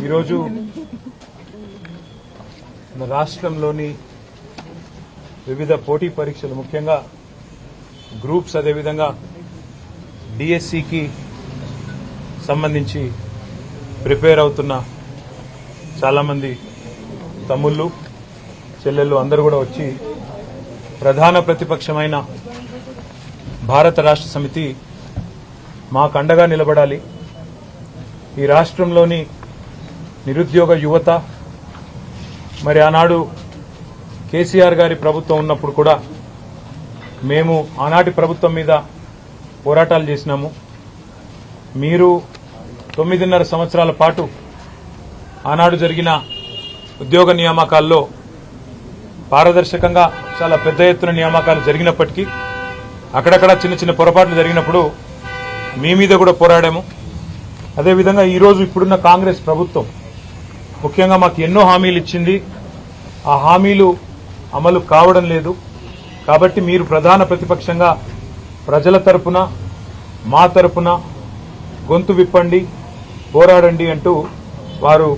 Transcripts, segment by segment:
ఈరోజు రాష్ట్రంలోని వివిధ పోటీ పరీక్షలు ముఖ్యంగా గ్రూప్స్ అదేవిధంగా డిఎస్సికి సంబంధించి ప్రిపేర్ అవుతున్న చాలామంది తమ్ముళ్ళు చెల్లెళ్ళు అందరూ కూడా వచ్చి ప్రధాన ప్రతిపక్షమైన భారత రాష్ట్ర సమితి మాకు అండగా నిలబడాలి, ఈ రాష్ట్రంలోని నిరుద్యోగ యువత మరి ఆనాడు కేసీఆర్ గారి ప్రభుత్వం ఉన్నప్పుడు కూడా మేము ఆనాటి ప్రభుత్వం మీద పోరాటాలు చేసినాము. మీరు 9.5 సంవత్సరాల పాటు ఆనాడు జరిగిన ఉద్యోగ నియామకాల్లో పారదర్శకంగా చాలా పెద్ద ఎత్తున నియామకాలు జరిగినప్పటికీ అక్కడక్కడ చిన్న చిన్న పొరపాట్లు జరిగినప్పుడు మీ మీద కూడా పోరాడాము. అదేవిధంగా ఈరోజు ఇప్పుడున్న కాంగ్రెస్ ప్రభుత్వం ముఖ్యంగా మాకు ఎన్నో హామీలు ఇచ్చింది, ఆ హామీలు అమలు కావడం లేదు. కాబట్టి మీరు ప్రధాన ప్రతిపక్షంగా ప్రజల తరపున మా తరపున గొంతు విప్పండి, పోరాడండి అంటూ వారు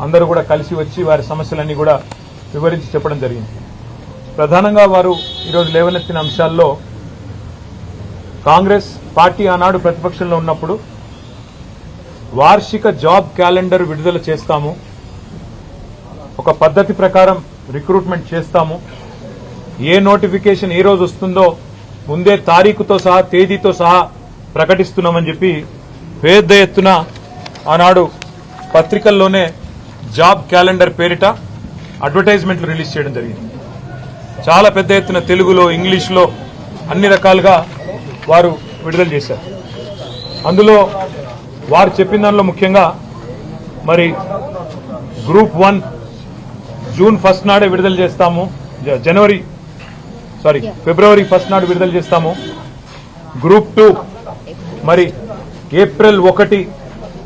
అందరూ కూడా కలిసి వచ్చి వారి సమస్యలన్నీ కూడా వివరించి చెప్పడం జరిగింది. ప్రధానంగా వారు ఈరోజు లేవనెత్తిన అంశాల్లో కాంగ్రెస్ పార్టీ ఆనాడు ప్రతిపక్షంలో ఉన్నప్పుడు వార్షిక జాబ్ క్యాలెండర్ విడుదల చేస్తాము, ఒక పద్ధతి ప్రకారం రిక్రూట్మెంట్ చేస్తాము, ఏ నోటిఫికేషన్ ఏ రోజు వస్తుందో ముందే తారీఖుతో సహా తేదీతో సహా ప్రకటిస్తున్నామని చెప్పి పెద్ద ఎత్తున ఆనాడు పత్రికల్లోనే జాబ్ క్యాలెండర్ పేరిట అడ్వర్టైజ్మెంట్లు రిలీజ్ చేయడం జరిగింది. చాలా పెద్ద ఎత్తున తెలుగులో ఇంగ్లీష్లో అన్ని రకాలుగా వారు విడుదల చేశారు. అందులో వారు చెప్పిన దానిలో ముఖ్యంగా మరి గ్రూప్ 1 జూన్ 1 నాడే విడుదల చేస్తాము, ఫిబ్రవరి 1 నాడు విడుదల చేస్తాము. గ్రూప్ 2 మరి ఏప్రిల్ 1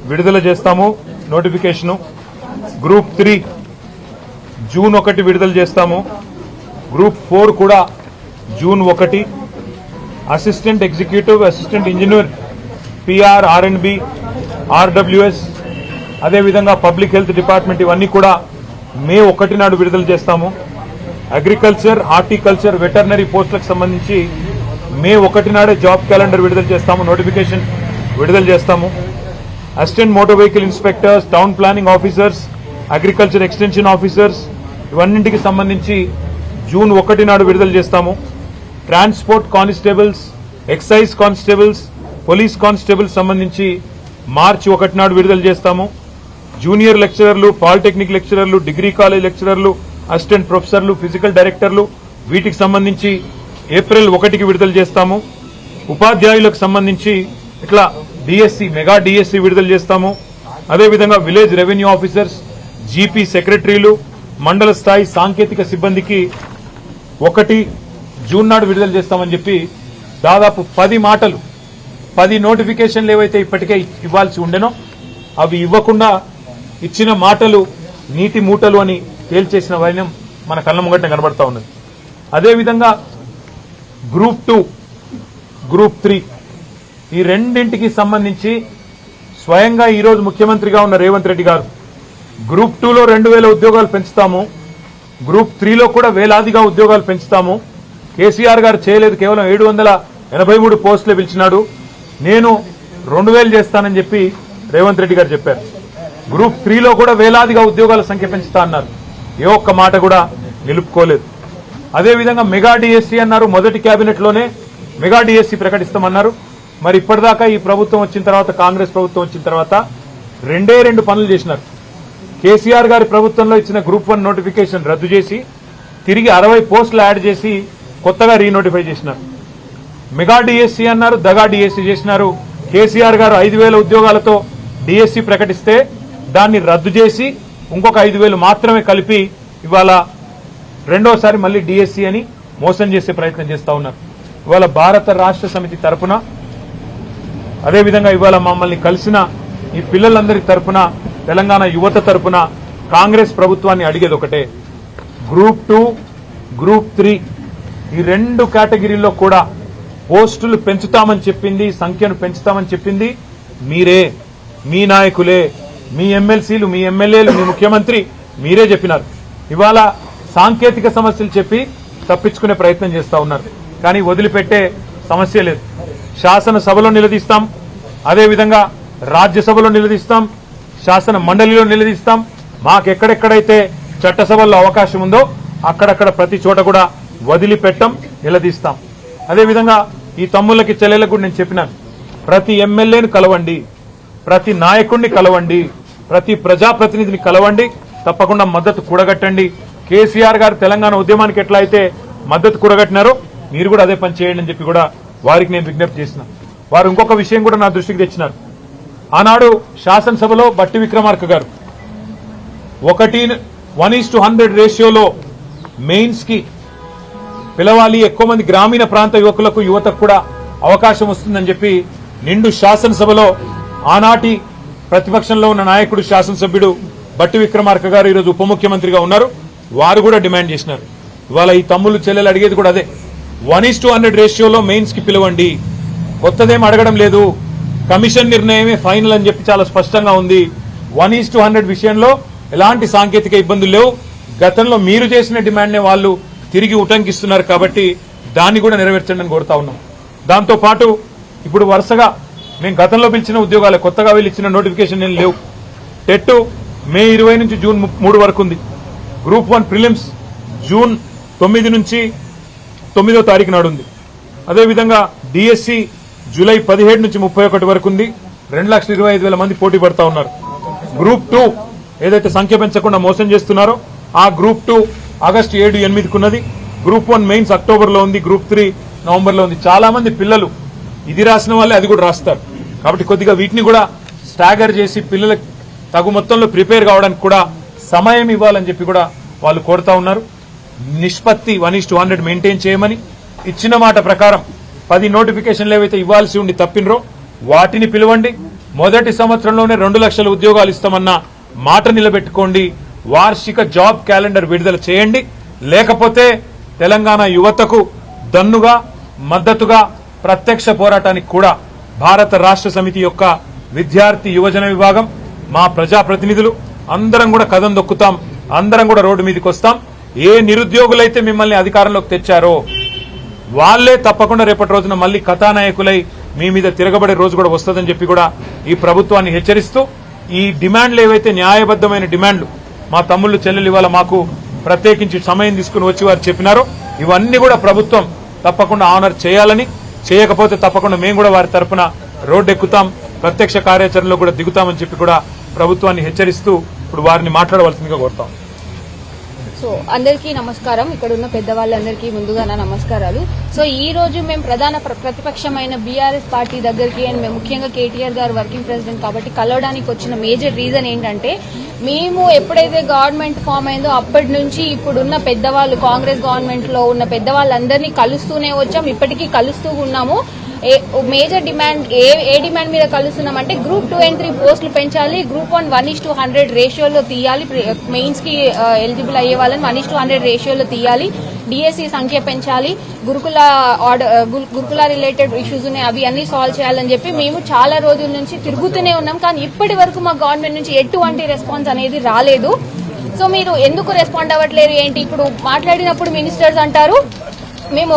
విడుదల చేస్తాము నోటిఫికేషను. గ్రూప్ 3 జూన్ 1 విడుదల చేస్తాము. గ్రూప్ 4 కూడా June 1. Assistant executive, assistant engineer, PR, ఆర్ఎండ్బి, ఆర్డబ్ల్యూఎస్ అదేవిధంగా పబ్లిక్ హెల్త్ డిపార్ట్మెంట్ ఇవన్నీ కూడా మే 1 నాడు విడుదల చేస్తాము. అగ్రికల్చర్, హార్టికల్చర్, వెటర్నరీ పోస్టులకు సంబంధించి మే 1 నాడే జాబ్ క్యాలెండర్ విడుదల చేస్తాము, నోటిఫికేషన్ విడుదల చేస్తాము. Assistant motor vehicle inspectors, town planning officers, agriculture extension officers ఇవన్నింటికి సంబంధించి జూన్ 1 నాడు విడుదల చేస్తాము. Transport constables, excise constables, police constables సంబంధించి మార్చి 1 నాడు విడుదల చేస్తాము. జూనియర్ లెక్చరర్లు, పాలిటెక్నిక్ లెక్చరర్లు, డిగ్రీ కాలేజ్ లెక్చరర్లు, అసిస్టెంట్ ప్రొఫెసర్లు, ఫిజికల్ డైరెక్టర్లు వీటికి సంబంధించి ఏప్రిల్ 1కి విడుదల చేస్తాము. ఉపాధ్యాయులకు సంబంధించి ఇట్లా డిఎస్సి, మెగా డిఎస్సి విడుదల చేస్తాము. అదేవిధంగా విలేజ్ రెవెన్యూ ఆఫీసర్స్, జీపీ సెక్రటరీలు, మండల స్థాయి సాంకేతిక సిబ్బందికి 1 జూన్ నాడు విడుదల చేస్తామని చెప్పి దాదాపు 10 నోటిఫికేషన్లు ఏవైతే ఇప్పటికే ఇవ్వాల్సి ఉండెనో అవి ఇవ్వకుండా ఇచ్చిన మాటలు నీటి మూటలు అని తేల్చేసిన వైనం మన కళ్ళ ముంగట కనబడతా ఉన్నది. అదేవిధంగా గ్రూప్ 2, గ్రూప్ 3 ఈ రెండింటికి సంబంధించి స్వయంగా ఈరోజు ముఖ్యమంత్రిగా ఉన్న రేవంత్ రెడ్డి గారు గ్రూప్ 2లో 2000 ఉద్యోగాలు పెంచుతాము, గ్రూప్ 3లో కూడా వేలాదిగా ఉద్యోగాలు పెంచుతాము. కేసీఆర్ గారు చేయలేదు, కేవలం 783 పోస్టులే పిలిచినాడు, నేను 2000 చేస్తానని చెప్పి రేవంత్ రెడ్డి గారు చెప్పారు. గ్రూప్ 3లో కూడా వేలాదిగా ఉద్యోగాల సంఖ్య పెంచుతా అన్నారు, ఏ ఒక్క మాట కూడా నిలుపుకోలేదు. అదేవిధంగా మెగా డిఎస్సీ అన్నారు, మొదటి కేబినెట్లోనే మెగా డిఎస్సీ ప్రకటిస్తామన్నారు. మరి ఇప్పటిదాకా ఈ ప్రభుత్వం వచ్చిన తర్వాత, కాంగ్రెస్ ప్రభుత్వం వచ్చిన తర్వాత 2 పనులు చేసినారు. కేసీఆర్ గారి ప్రభుత్వంలో ఇచ్చిన గ్రూప్ 1 నోటిఫికేషన్ రద్దు చేసి తిరిగి 60 పోస్టులు యాడ్ చేసి కొత్తగా రీనోటిఫై చేసినారు. మెగా డిఎస్సీ అన్నారు, దగా డిఎస్సీ చేసినారు. కేసీఆర్ గారు 5000 ఉద్యోగాలతో డిఎస్సీ ప్రకటిస్తే దాన్ని రద్దు చేసి ఇంకొక 5000 మాత్రమే కలిపి ఇవాళ రెండోసారి మళ్లీ డిఎస్సీ అని మోసం చేసే ప్రయత్నం చేస్తా ఉన్నారు. ఇవాళ భారత రాష్ట్ర సమితి తరపున అదేవిధంగా ఇవాళ మమ్మల్ని కలిసిన ఈ పిల్లలందరి తరపున, తెలంగాణ యువత తరపున కాంగ్రెస్ ప్రభుత్వాన్ని అడిగేది ఒకటే, గ్రూప్ 2, గ్రూప్ 3 ఈ 2 కేటగిరీల్లో కూడా పోస్టులు పెంచుతామని చెప్పింది, సంఖ్యను పెంచుతామని చెప్పింది మీరే, మీ నాయకులే, మీ ఎమ్మెల్సీలు, మీ ఎమ్మెల్యేలు, మీ ముఖ్యమంత్రి మీరే చెప్పినారు. ఇవాళ సాంకేతిక సమస్యలు చెప్పి తప్పించుకునే ప్రయత్నం చేస్తా ఉన్నారు. కానీ వదిలిపెట్టే సమస్య లేదు. శాసనసభలో నిలదీస్తాం, అదేవిధంగా రాజ్యసభలో నిలదీస్తాం, శాసన మండలిలో నిలదీస్తాం. మాకెక్కడెక్కడైతే చట్టసభల్లో అవకాశం ఉందో అక్కడక్కడ ప్రతి చోట కూడా వదిలిపెట్టం, నిలదీస్తాం. అదేవిధంగా ఈ తమ్ముళ్ళకి చెల్లెలకు కూడా నేను చెప్పినాను, ప్రతి ఎమ్మెల్యేను కలవండి, ప్రతి నాయకుడిని కలవండి, ప్రతి ప్రజాప్రతినిధిని కలవండి, తప్పకుండా మద్దతు కూడగట్టండి. కేసీఆర్ గారు తెలంగాణ ఉద్యమానికి ఎట్లా అయితే మద్దతు కూడగట్టినారో మీరు కూడా అదే పని చేయండి అని చెప్పి కూడా వారికి నేను విజ్ఞప్తి చేసిన. వారు ఇంకొక విషయం కూడా నా దృష్టికి తెచ్చినారు. ఆనాడు శాసనసభలో బట్టి విక్రమార్క గారు 1:100 రేషియోలో మెయిన్స్ కి పిలవాలి, ఎక్కువ మంది గ్రామీణ ప్రాంత యువకులకు, యువతకు కూడా అవకాశం వస్తుందని చెప్పి నిండు శాసనసభలో ఆనాటి ప్రతిపక్షంలో ఉన్న నాయకుడు, శాసనసభ్యుడు బట్టి విక్రమార్క గారు ఈరోజు ఉప ముఖ్యమంత్రిగా ఉన్నారు. వారు కూడా డిమాండ్ చేసినారు. ఇవాళ ఈ తమ్ముళ్ళు చెల్లెలు అడిగేది కూడా అదే, 1:100 రేషియోలో మెయిన్స్ కి పిలవండి. కొత్తదేం అడగడం లేదు, కమిషన్ నిర్ణయమే ఫైనల్ అని చెప్పి చాలా స్పష్టంగా ఉంది. 1:100 విషయంలో ఎలాంటి సాంకేతిక ఇబ్బందులు లేవు. గతంలో మీరు చేసిన డిమాండ్నే వాళ్ళు తిరిగి ఉటంకిస్తున్నారు కాబట్టి దాన్ని కూడా నెరవేర్చండి అని కోరుతా ఉన్నాం. దాంతో పాటు ఇప్పుడు వరుసగా మేము గతంలో పిలిచిన ఉద్యోగాలు, కొత్తగా వీళ్ళు ఇచ్చిన నోటిఫికేషన్ ఏం లేవు. టెట్ మే 20 నుంచి జూన్ 3 వరకు ఉంది. గ్రూప్ 1 ప్రిలిమ్స్ జూన్ 9 నుంచి 9వ తారీఖు నాడు ఉంది. అదేవిధంగా డిఎస్సి జూలై 17 నుంచి 31 వరకు ఉంది. 2,25,000 మంది పోటీ పడతా ఉన్నారు. గ్రూప్ 2 ఏదైతే సంఖ్య పెంచకుండా మోసం చేస్తున్నారో ఆ గ్రూప్ 2 ఆగస్టు 7, 8కు ఉన్నది. గ్రూప్ 1 మెయిన్స్ అక్టోబర్లో ఉంది. గ్రూప్ 3 నవంబర్లో ఉంది. చాలా మంది పిల్లలు ఇది రాసిన వాళ్ళే అది కూడా రాస్తారు. కాబట్టి కొద్దిగా వీటిని కూడా స్టాగర్ చేసి పిల్లలకు తగు మొత్తంలో ప్రిపేర్ కావడానికి కూడా సమయం ఇవ్వాలని చెప్పి కూడా వాళ్ళు కోరుతా ఉన్నారు. నిష్పత్తి 1:100 మెయింటైన్ చేయమని, ఇచ్చిన మాట ప్రకారం 10 నోటిఫికేషన్లు ఏవైతే ఇవ్వాల్సి ఉండి తప్పినరో వాటిని పిలవండి. మొదటి సంవత్సరంలోనే 2 లక్షల ఉద్యోగాలు ఇస్తామన్న మాట నిలబెట్టుకోండి. వార్షిక జాబ్ క్యాలెండర్ విడుదల చేయండి. లేకపోతే తెలంగాణ యువతకు దన్నుగా, మద్దతుగా ప్రత్యక్ష పోరాటానికి కూడా భారత రాష్ట్ర సమితి యొక్క విద్యార్థి యువజన విభాగం, మా ప్రజాప్రతినిధులు అందరం కూడా కదం దొక్కుతాం. అందరం కూడా రోడ్డు మీదకి వస్తాం. ఏ నిరుద్యోగులైతే మిమ్మల్ని అధికారంలోకి తెచ్చారో వాళ్లే తప్పకుండా రేపటి రోజున మళ్లీ కథానాయకులై మీ మీద తిరగబడే రోజు కూడా వస్తుందని చెప్పి కూడా ఈ ప్రభుత్వాన్ని హెచ్చరిస్తూ, ఈ డిమాండ్లు ఏవైతే న్యాయబద్దమైన డిమాండ్లు మా తమ్ముళ్లు చెల్లెలు ఇవాళ మాకు ప్రత్యేకించి సమయం తీసుకుని వచ్చి వారు చెప్పినారో ఇవన్నీ కూడా ప్రభుత్వం తప్పకుండా ఆనర్ చేయాలని, చేయకపోతే తప్పకుండా మేము కూడా వారి తరఫున రోడ్డు ఎక్కుతాం, ప్రత్యక్ష కార్యాచరణలో కూడా దిగుతామని చెప్పి కూడా ప్రభుత్వాన్ని హెచ్చరిస్తూ ఇప్పుడు వారిని మాట్లాడవలసిందిగా కోరుతాం. సో అందరికీ నమస్కారం. ఇక్కడ ఉన్న పెద్దవాళ్ళందరికీ ముందుగా నా నమస్కారాలు. సో ఈ రోజు మేము ప్రధాన ప్రతిపక్షమైన బీఆర్ఎస్ పార్టీ దగ్గరికి అండ్ మేము ముఖ్యంగా కేటీఆర్ గారు వర్కింగ్ ప్రెసిడెంట్ కాబట్టి కలవడానికి వచ్చిన మేజర్ రీజన్ ఏంటంటే, మేము ఎప్పుడైతే గవర్నమెంట్ ఫామ్ అయిందో అప్పటి నుంచి ఇప్పుడున్న పెద్దవాళ్ళు, కాంగ్రెస్ గవర్నమెంట్ లో ఉన్న పెద్దవాళ్ళందరినీ కలుస్తూనే వచ్చాం, ఇప్పటికీ కలుస్తూ ఉన్నాము. మేజర్ డిమాండ్ ఏ డిమాండ్ మీద కలుస్తున్నామంటే గ్రూప్ 2 and 3 పోస్టులు పెంచాలి, గ్రూప్ 1 1:100 రేషియోలో తీయాలి, మెయిన్స్ కి ఎలిజిబుల్ అయ్యే వాళ్ళని 1:100 రేషియోలో తీయాలి, డిఎస్సి సంఖ్య పెంచాలి, గురుకుల రిలేటెడ్ ఇష్యూస్ ఉన్నాయి అవి అన్ని సాల్వ్ చేయాలని చెప్పి మేము చాలా రోజుల నుంచి తిరుగుతూనే ఉన్నాం. కానీ ఇప్పటి వరకు మా గవర్నమెంట్ నుంచి ఎటువంటి రెస్పాన్స్ అనేది రాలేదు. సో మీరు ఎందుకు రెస్పాండ్ అవ్వట్లేదు ఏంటి? ఇప్పుడు మాట్లాడినప్పుడు మినిస్టర్స్ అంటారు మేము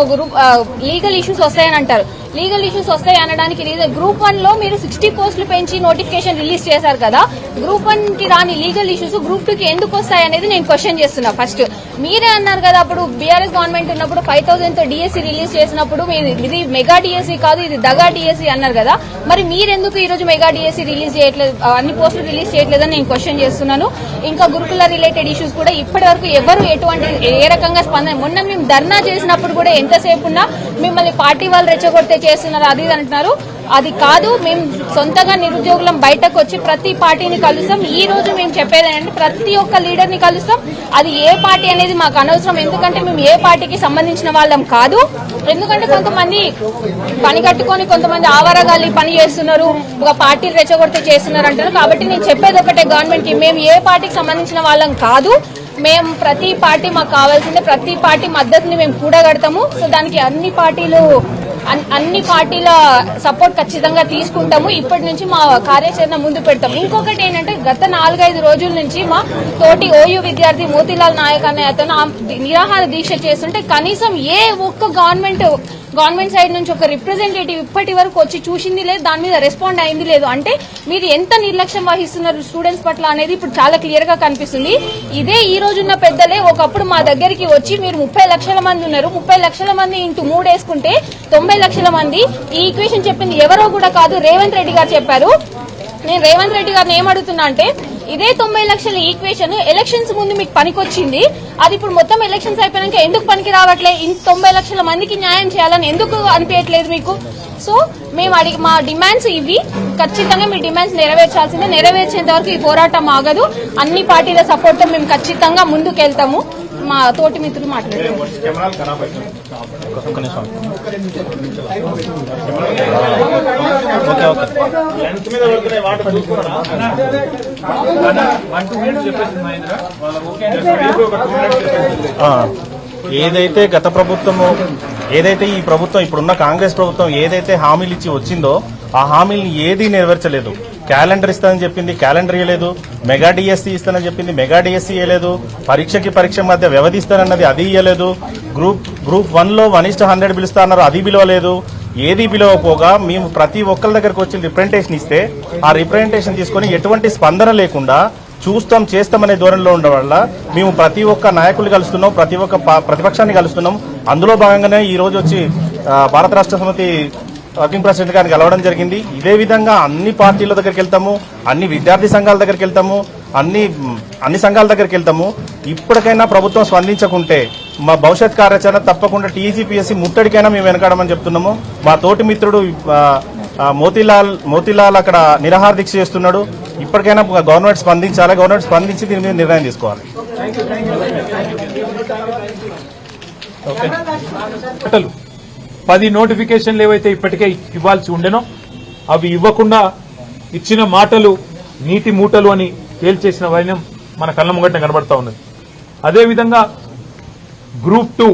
లీగల్ ఇష్యూస్ వస్తాయని అంటారు. లీగల్ ఇష్యూస్ వస్తాయి అనడానికి రీజన్ గ్రూప్ 1 లో మీరు 60 పోస్టులు పెంచి నోటిఫికేషన్ రిలీజ్ చేశారు కదా, గ్రూప్ 1 కి రాని లీగల్ ఇష్యూస్ గ్రూప్ 2 కి ఎందుకు వస్తాయి అనేది నేను క్వశ్చన్ చేస్తున్నా. ఫస్ట్ మీరే అన్నారు కదా, అప్పుడు బీఆర్ఎస్ గవర్నమెంట్ ఉన్నప్పుడు 5,000 తో డిఎస్సి రిలీజ్ చేసినప్పుడు ఇది మెగా డిఎస్సి కాదు, ఇది దగా డిఎస్సి అన్నారు కదా, మరి మీరెందుకు ఈ రోజు మెగా డిఎస్సి రిలీజ్ చేయట్లేదు, అన్ని పోస్టులు రిలీజ్ చేయట్లేదని నేను క్వశ్చన్ చేస్తున్నాను. ఇంకా గురుకుల రిలేటెడ్ ఇష్యూస్ కూడా ఇప్పటి వరకు ఎవరు ఎటువంటి ఏ రకంగా స్పందన, మొన్న మేము ధర్నా చేసినప్పుడు కూడా ఎంతసేపు ఉన్నా మిమ్మల్ని పార్టీ వాళ్ళు రెచ్చగొడితే చేస్తున్నారు అది అంటున్నారు. అది కాదు, మేము సొంతగా నిరుద్యోగులం బయటకు వచ్చి ప్రతి పార్టీని కలుస్తాం. ఈ రోజు మేము చెప్పేది ఏంటంటే ప్రతి ఒక్క లీడర్ ని కలుస్తాం. అది ఏ పార్టీ అనేది మాకు అనవసరం, ఎందుకంటే మేము ఏ పార్టీకి సంబంధించిన వాళ్ళం కాదు. ఎందుకంటే కొంతమంది పని కట్టుకొని కొంతమంది ఆవారగాలి పని చేస్తున్నారు, ఒక పార్టీలు రెచ్చగొడితే చేస్తున్నారు అంటారు. కాబట్టి నేను చెప్పేది ఒకటే గవర్నమెంట్ కి, మేము ఏ పార్టీకి సంబంధించిన వాళ్ళం కాదు. మేము ప్రతి పార్టీ మాకు కావాల్సిందే, ప్రతి పార్టీ మద్దతుని మేము కూడగడతాము. సో దానికి అన్ని పార్టీలు అన్ని పార్టీల సపోర్ట్ ఖచ్చితంగా తీసుకుంటాము. ఇప్పటి నుంచి మా కార్యాచరణ ముందు పెడతాం. ఇంకొకటి ఏంటంటే గత 4-5 రోజుల నుంచి మా తోటి ఓయూ విద్యార్థి మోతీలాల్ నాయక్ అనే అతను నిరాహార దీక్ష చేస్తుంటే కనీసం ఏ ఒక్క గవర్నమెంట్ సైడ్ నుంచి ఒక రిప్రజెంటేటివ్ ఇప్పటి వరకు వచ్చి చూసింది లేదు, దాని మీద రెస్పాండ్ అయింది లేదు. అంటే మీరు ఎంత నిర్లక్ష్యం వహిస్తున్నారు స్టూడెంట్స్ పట్ల అనేది ఇప్పుడు చాలా క్లియర్ గా కనిపిస్తుంది. ఇదే ఈ రోజున్న పెద్దలే ఒకప్పుడు మా దగ్గరికి వచ్చి మీరు 30 లక్షల మంది ఉన్నారు, 30 లక్షల మంది ఇంటూ 3 వేసుకుంటే 90 లక్షల మంది, ఈ ఈక్వేషన్ చెప్పింది ఎవరో కూడా కాదు, రేవంత్ రెడ్డి గారు చెప్పారు. నేను రేవంత్ రెడ్డి గారిని ఏమడుగుతున్నా అంటే ఇదే 90 లక్షల ఈక్వేషన్ ఎలక్షన్స్ ముందు మీకు పనికొచ్చింది, అది ఇప్పుడు మొత్తం ఎలక్షన్స్ అయిపోయాక ఎందుకు పనికి రావట్లే? 90 లక్షల మందికి న్యాయం చేయాలని ఎందుకు అనిపించట్లేదు మీకు? సో మేము మా డిమాండ్స్ ఇవి, ఖచ్చితంగా మీ డిమాండ్స్ నెరవేర్చాల్సిందే. నెరవేర్చేంత వరకు ఈ పోరాటం ఆగదు. అన్ని పార్టీల సపోర్ట్ తో మేము ఖచ్చితంగా ముందుకెళ్తాము. మా తోటి మిత్రులు మాట్లాడారు. ఏదైతే గత ప్రభుత్వము, ఏదైతే ఈ ప్రభుత్వం ఇప్పుడున్న కాంగ్రెస్ ప్రభుత్వం ఏదైతే హామీలు ఇచ్చి వచ్చిందో ఆ హామీలను ఏదీ నెరవేర్చలేదు. క్యాలెండర్ ఇస్తానని చెప్పింది, క్యాలెండర్ ఇవ్వలేదు. మెగా డిఎస్సీ ఇస్తానని చెప్పింది, మెగా డిఎస్సీ ఇవ్వలేదు. పరీక్షకి పరీక్ష మధ్య వ్యవధి ఇస్తానన్నది, అది ఇవ్వలేదు. గ్రూప్ 1లో 1:100 పిలుస్తా అన్నారు, అది పిలవలేదు. ఏది పిలవకపోగా మేము ప్రతి ఒక్కరి దగ్గరకు వచ్చి రిప్రజెంటేషన్ ఇస్తే ఆ రిప్రజెంటేషన్ తీసుకుని ఎటువంటి స్పందన లేకుండా చూస్తాం చేస్తామనే ధోరణిలో ఉండడం వల్ల మేము ప్రతి ఒక్క నాయకులు కలుస్తున్నాం, ప్రతి ఒక్క ప్రతిపక్షాన్ని కలుస్తున్నాం. అందులో భాగంగానే ఈ రోజు వచ్చి భారత రాష్ట్ర సమితి వర్కింగ్ ప్రెసిడెంట్ గారిని కలవడం జరిగింది. ఇదే విధంగా అన్ని పార్టీల దగ్గరికి వెళ్తాము, అన్ని విద్యార్థి సంఘాల దగ్గరికి వెళ్తాము, అన్ని సంఘాల దగ్గరికి వెళ్తాము. ఇప్పటికైనా ప్రభుత్వం స్పందించకుంటే మా భవిష్యత్ కార్యాచరణ తప్పకుండా టీజీపీఎస్సీ ముట్టడికైనా మేము వెనకాడమని చెప్తున్నాము. మా తోటి మిత్రుడు మోతీలాల్ అక్కడ నిరాహార దీక్ష చేస్తున్నాడు. ఇప్పటికైనా గవర్నమెంట్ స్పందించాలి, గవర్నమెంట్ స్పందించి దీని మీద నిర్ణయం తీసుకోవాలి. 10 నోటిఫికేషన్లు ఏవైతే ఇప్పటికే ఇవ్వాల్సి ఉండేనో అవి ఇవ్వకుండా ఇచ్చిన మాటలు నీటి మూటలు అని తేల్చేసిన వైనం మన కళ్ళ ముంగట కనబడతా ఉన్నది. అదేవిధంగా గ్రూప్ 2